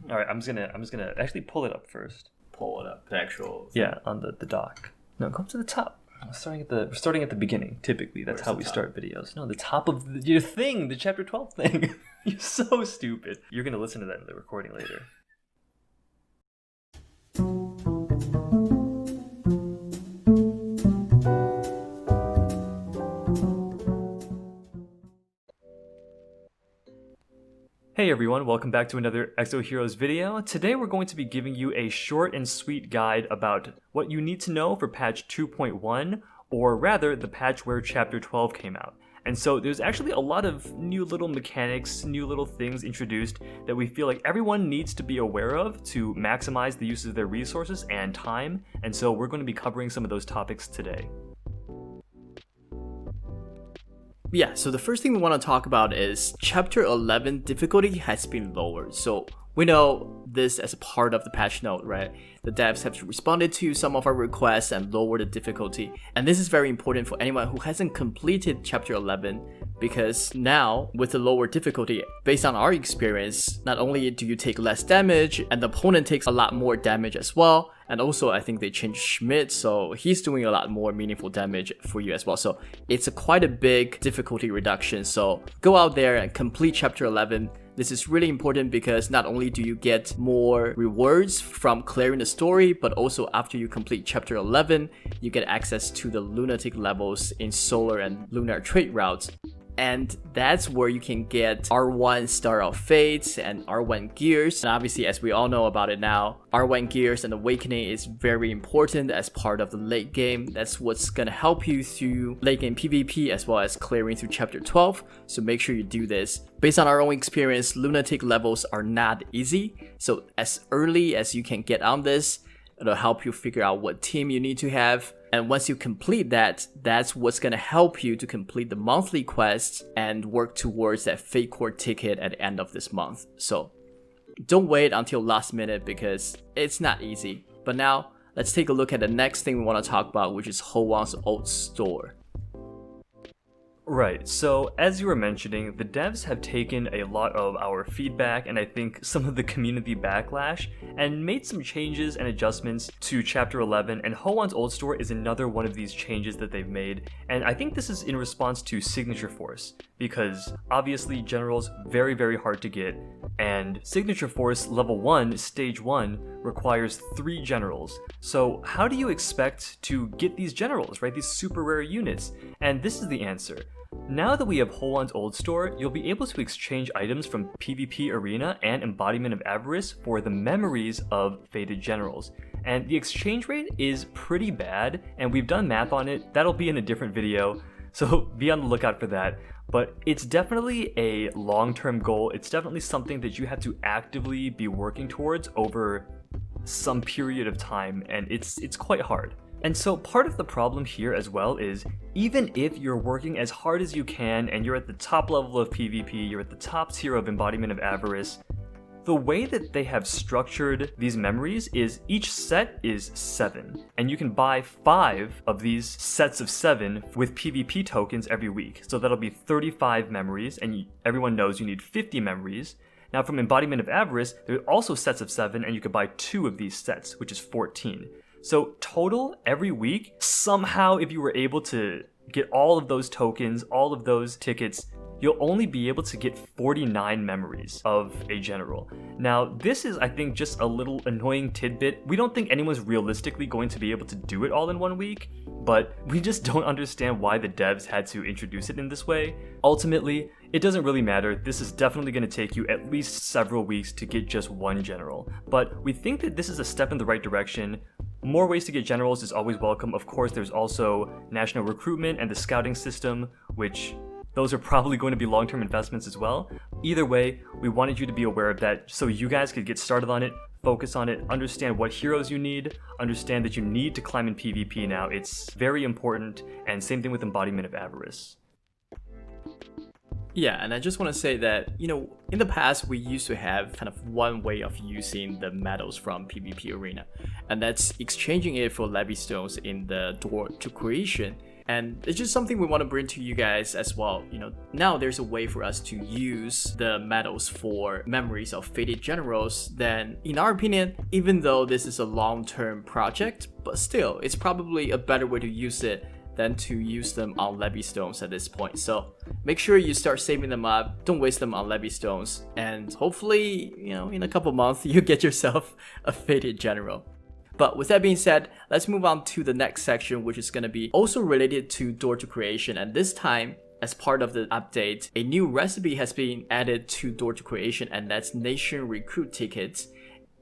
All right, I'm just gonna actually pull it up first. Pull it up, the actual thing. Yeah, on the dock. No, go to the top. We're starting at the beginning. Typically, that's how we start videos. No, the top of your thing, the chapter 12 thing. You're so stupid. You're gonna listen to that in the recording later. Hey everyone, welcome back to another Exo Heroes video. Today we're going to be giving you a short and sweet guide about what you need to know for patch 2.1, or rather the patch where chapter 12 came out. And so there's actually a lot of new little mechanics, new little things introduced that we feel like everyone needs to be aware of to maximize the use of their resources and time. And so we're going to be covering some of those topics today. Yeah, so the first thing we want to talk about is Chapter 11 difficulty has been lowered. So we know this as a part of the patch note, right? The devs have responded to some of our requests and lowered the difficulty. And this is very important for anyone who hasn't completed Chapter 11, because now, with the lower difficulty, based on our experience, not only do you take less damage, and the opponent takes a lot more damage as well, and also I think they changed Schmidt, so he's doing a lot more meaningful damage for you as well. So it's quite a big difficulty reduction. So go out there and complete Chapter 11. This is really important because not only do you get more rewards from clearing the story, but also after you complete Chapter 11, you get access to the lunatic levels in solar and lunar trade routes. And that's where you can get R1 Star of Fates and R1 Gears. And obviously, as we all know about it now, R1 Gears and Awakening is very important as part of the late game. That's what's gonna help you through late game PvP as well as clearing through Chapter 12. So make sure you do this. Based on our own experience, lunatic levels are not easy. So as early as you can get on this, it'll help you figure out what team you need to have. And once you complete that, that's what's going to help you to complete the monthly quests and work towards that Fate Court ticket at the end of this month. So don't wait until last minute because it's not easy. But now let's take a look at the next thing we want to talk about, which is Holland's old store. Right, so as you were mentioning, the devs have taken a lot of our feedback and I think some of the community backlash and made some changes and adjustments to Chapter 11, and Howan's Old Store is another one of these changes that they've made, and I think this is in response to Signature Force, because obviously General's very hard to get, and Signature Force Level 1, Stage 1, requires 3 Generals. So how do you expect to get these Generals, right? These super rare units? And this is the answer. Now that we have Holland's Old Store, you'll be able to exchange items from PvP Arena and Embodiment of Avarice for the memories of Fated Generals. And the exchange rate is pretty bad, and we've done math on it. That'll be in a different video, so be on the lookout for that. But it's definitely a long-term goal. It's definitely something that you have to actively be working towards over some period of time, and it's quite hard. And so part of the problem here as well is, even if you're working as hard as you can and you're at the top level of PvP, you're at the top tier of Embodiment of Avarice, the way that they have structured these memories is each set is 7, and you can buy 5 of these sets of 7 with PvP tokens every week. So that'll be 35 memories, and everyone knows you need 50 memories. Now from Embodiment of Avarice, there are also sets of 7, and you could buy 2 of these sets, which is 14. So total, every week, somehow if you were able to get all of those tokens, all of those tickets, you'll only be able to get 49 memories of a general. Now, this is, I think, just a little annoying tidbit. We don't think anyone's realistically going to be able to do it all in 1 week, but we just don't understand why the devs had to introduce it in this way. Ultimately, it doesn't really matter. This is definitely going to take you at least several weeks to get just 1 general. But we think that this is a step in the right direction. More ways to get generals is always welcome. Of course, there's also national recruitment and the scouting system, which those are probably going to be long-term investments as well. Either way, we wanted you to be aware of that so you guys could get started on it, focus on it, understand what heroes you need, understand that you need to climb in PvP now. It's very important, and same thing with Embodiment of Avarice. Yeah, and I just want to say that, in the past, we used to have kind of one way of using the medals from PvP Arena, and that's exchanging it for Levy Stones in the Door to Creation. And it's just something we want to bring to you guys as well. Now there's a way for us to use the medals for memories of fated generals. Then, in our opinion, even though this is a long-term project, but still, it's probably a better way to use it than to use them on levy stones at this point. So make sure you start saving them up. Don't waste them on levy stones. And hopefully, in a couple months, you get yourself a fated general. But with that being said, let's move on to the next section, which is going to be also related to Door to Creation. And this time, as part of the update, a new recipe has been added to Door to Creation, and that's Nation Recruit Tickets.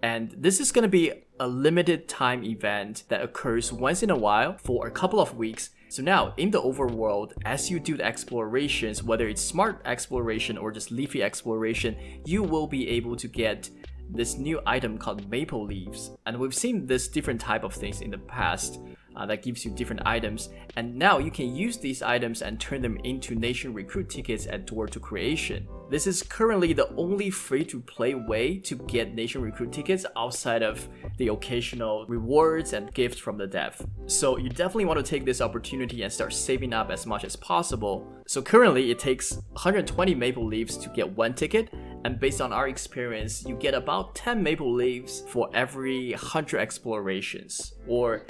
And this is going to be a limited time event that occurs once in a while for a couple of weeks. So now, in the overworld, as you do the explorations, whether it's smart exploration or just leafy exploration, you will be able to get this new item called maple leaves. And we've seen this different type of things in the past that gives you different items. And now you can use these items and turn them into Nation Recruit Tickets at Door to Creation. This is currently the only free-to-play way to get Nation Recruit Tickets outside of the occasional rewards and gifts from the dev. So you definitely want to take this opportunity and start saving up as much as possible. So currently it takes 120 maple leaves to get one ticket, and based on our experience, you get about 10 maple leaves for every 100 explorations. Or,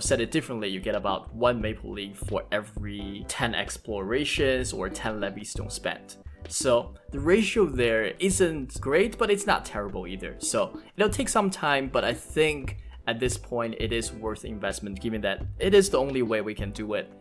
said it differently, you get about 1 maple leaf for every 10 explorations or 10 levy stones spent. So the ratio there isn't great, but it's not terrible either. So it'll take some time, but I think at this point it is worth the investment, given that it is the only way we can do it.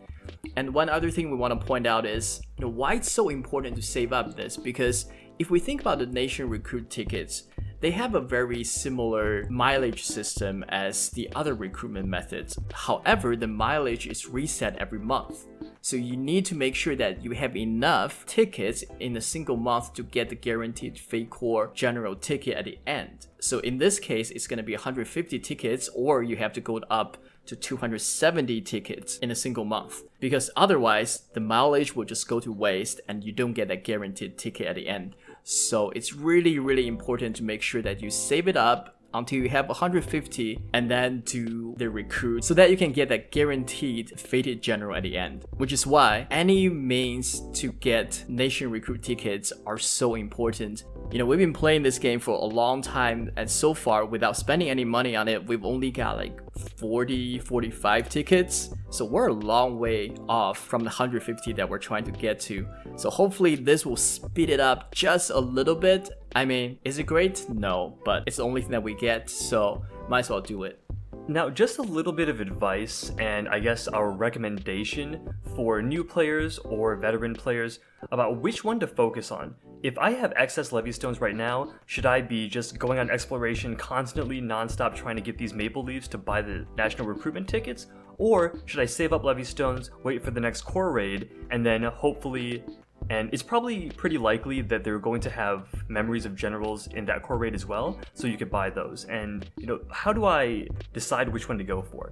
And one other thing we want to point out is why it's so important to save up this, because if we think about the Nation Recruit Tickets, they have a very similar mileage system as the other recruitment methods. However, the mileage is reset every month. So you need to make sure that you have enough tickets in a single month to get the guaranteed Fate Core General ticket at the end. So in this case, it's going to be 150 tickets, or you have to go up to 270 tickets in a single month. Because otherwise, the mileage will just go to waste and you don't get that guaranteed ticket at the end. So it's really, really important to make sure that you save it up until you have 150 and then do the recruit so that you can get that guaranteed fated general at the end. Which is why any means to get Nation Recruit Tickets are so important. We've been playing this game for a long time, and so far, without spending any money on it, we've only got like 45 tickets. So we're a long way off from the 150 that we're trying to get to. So hopefully this will speed it up just a little bit. I mean, is it great? No, but it's the only thing that we get, so might as well do it. Now, just a little bit of advice, and I guess our recommendation for new players or veteran players about which one to focus on. If I have excess levy stones right now, should I be just going on exploration constantly, non-stop, trying to get these maple leaves to buy the national recruitment tickets? Or should I save up levy stones, wait for the next core raid, and then hopefully... And it's probably pretty likely that they're going to have memories of generals in that core raid as well, so you could buy those. And, how do I decide which one to go for?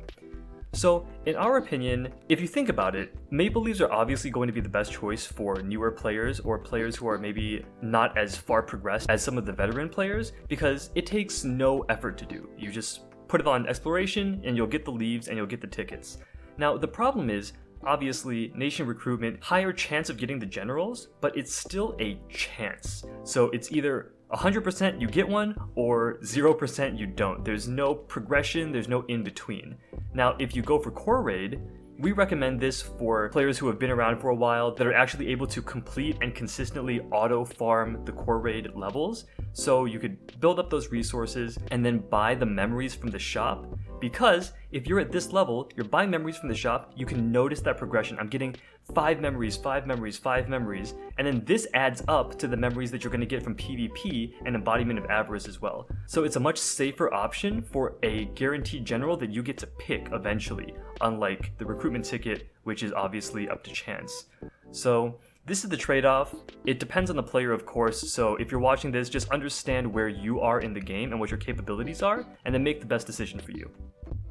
So, in our opinion, if you think about it, maple leaves are obviously going to be the best choice for newer players or players who are maybe not as far progressed as some of the veteran players, because it takes no effort to do. You just put it on exploration and you'll get the leaves and you'll get the tickets. Now, the problem is, obviously, Nation Recruitment, higher chance of getting the generals, but it's still a chance. So it's either 100% you get one or 0% you don't. There's no progression, there's no in between. Now, if you go for core raid, we recommend this for players who have been around for a while that are actually able to complete and consistently auto farm the core raid levels. So you could build up those resources and then buy the memories from the shop. Because if you're at this level, you're buying memories from the shop, you can notice that progression. I'm getting 5 memories, 5 memories, 5 memories, and then this adds up to the memories that you're going to get from PvP and Embodiment of Avarice as well. So it's a much safer option for a guaranteed general that you get to pick eventually, unlike the recruitment ticket, which is obviously up to chance. So this is the trade-off. It depends on the player, of course, so if you're watching this, just understand where you are in the game and what your capabilities are, and then make the best decision for you.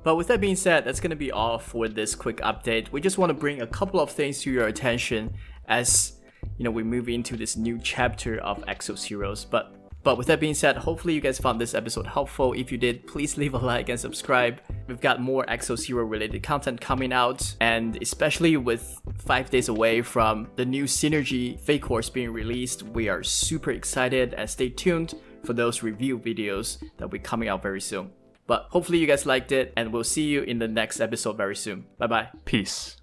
But with that being said, that's going to be all for this quick update. We just want to bring a couple of things to your attention as we move into this new chapter of Exos Heroes. But But with that being said, hopefully you guys found this episode helpful. If you did, please leave a like and subscribe. We've got more Exos Hero related content coming out, and especially with 5 days away from the new Synergy Fake course being released, we are super excited, and stay tuned for those review videos that will be coming out very soon. But hopefully you guys liked it, and we'll see you in the next episode very soon. Bye bye. Peace.